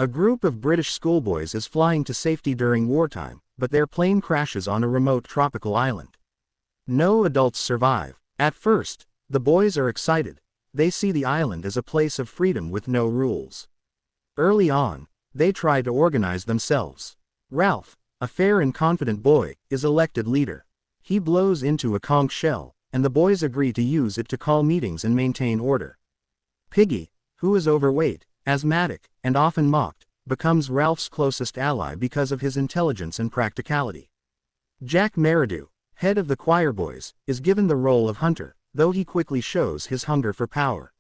A group of British schoolboys is flying to safety during wartime, but their plane crashes on a remote tropical island. No adults survive. At first, the boys are excited. They see the island as a place of freedom with no rules. Early on, they try to organize themselves. Ralph, a fair and confident boy, is elected leader. He blows into a conch shell, and the boys agree to use it to call meetings and maintain order. Piggy, who is overweight, asthmatic, and often mocked, becomes Ralph's closest ally because of his intelligence and practicality. Jack Meridew, head of the choir boys, is given the role of hunter, though he quickly shows his hunger for power.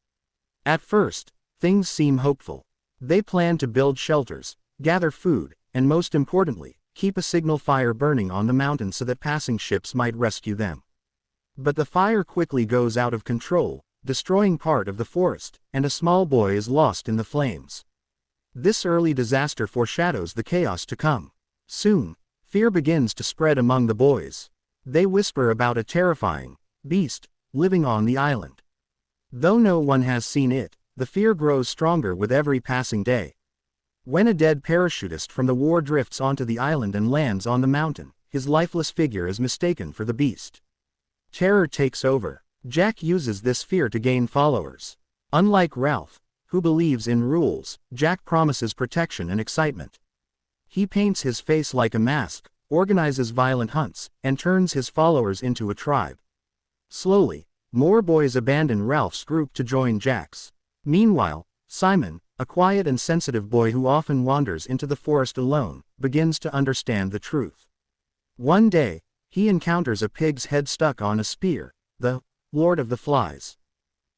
At first, things seem hopeful. They plan to build shelters, gather food, and most importantly, keep a signal fire burning on the mountain so that passing ships might rescue them. But the fire quickly goes out of control, destroying part of the forest, and a small boy is lost in the flames. This early disaster foreshadows the chaos to come. Soon, fear begins to spread among the boys. They whisper about a terrifying beast living on the island. Though no one has seen it, the fear grows stronger with every passing day. When a dead parachutist from the war drifts onto the island and lands on the mountain, his lifeless figure is mistaken for the beast. Terror takes over. Jack uses this fear to gain followers. Unlike Ralph, who believes in rules, Jack promises protection and excitement. He paints his face like a mask, organizes violent hunts, and turns his followers into a tribe. Slowly, more boys abandon Ralph's group to join Jack's. Meanwhile, Simon, a quiet and sensitive boy who often wanders into the forest alone, begins to understand the truth. One day, he encounters a pig's head stuck on a spear, the Lord of the Flies.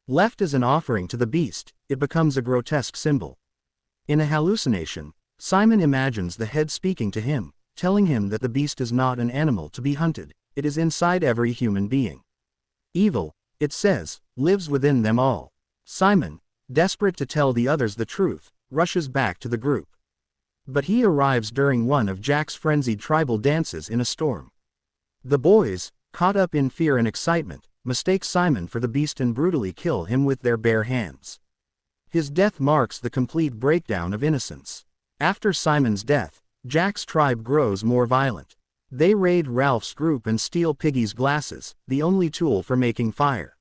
Left as an offering to the beast, it becomes a grotesque symbol. In a hallucination, Simon imagines the head speaking to him, telling him that the beast is not an animal to be hunted, it is inside every human being. Evil, it says, lives within them all. Simon, desperate to tell the others the truth, rushes back to the group. But he arrives during one of Jack's frenzied tribal dances in a storm. The boys, caught up in fear and excitement, mistake Simon for the beast and brutally kill him with their bare hands. His death marks the complete breakdown of Innocence. After Simon's death, Jack's tribe grows more violent. They raid Ralph's group and steal Piggy's glasses, the only tool for making fire.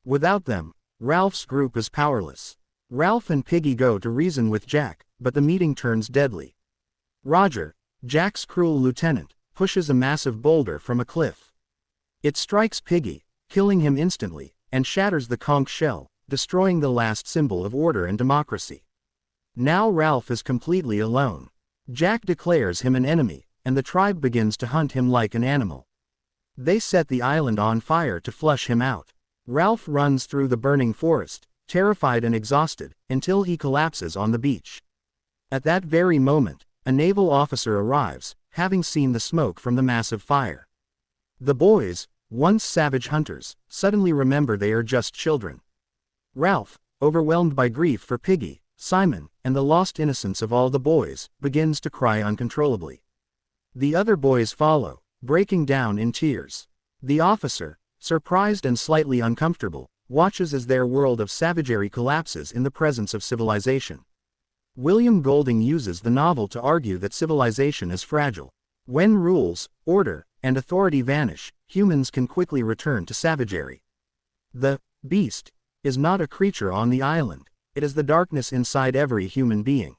Without them, Ralph's group is powerless. Ralph and Piggy go to reason with Jack, but the meeting turns deadly. Roger, Jack's cruel lieutenant, pushes a massive boulder from a cliff. It strikes Piggy, killing him instantly, and shatters the conch shell, destroying the last symbol of order and democracy. Now Ralph is completely alone. Jack declares him an enemy, and the tribe begins to hunt him like an animal. They set the island on fire to flush him out. Ralph runs through the burning forest, terrified and exhausted, until he collapses on the beach. At that very moment, a naval officer arrives, having seen the smoke from the massive fire. The boys, once savage hunters, suddenly remember they are just children. Ralph, overwhelmed by grief for Piggy, Simon, and the lost innocence of all the boys, begins to cry uncontrollably. The other boys follow, breaking down in tears. The officer, surprised and slightly uncomfortable, watches as their world of savagery collapses in the presence of civilization. William Golding uses the novel to argue that civilization is fragile. When rules, order, and authority vanish, humans can quickly return to savagery. The beast is not a creature on the island, it is the darkness inside every human being.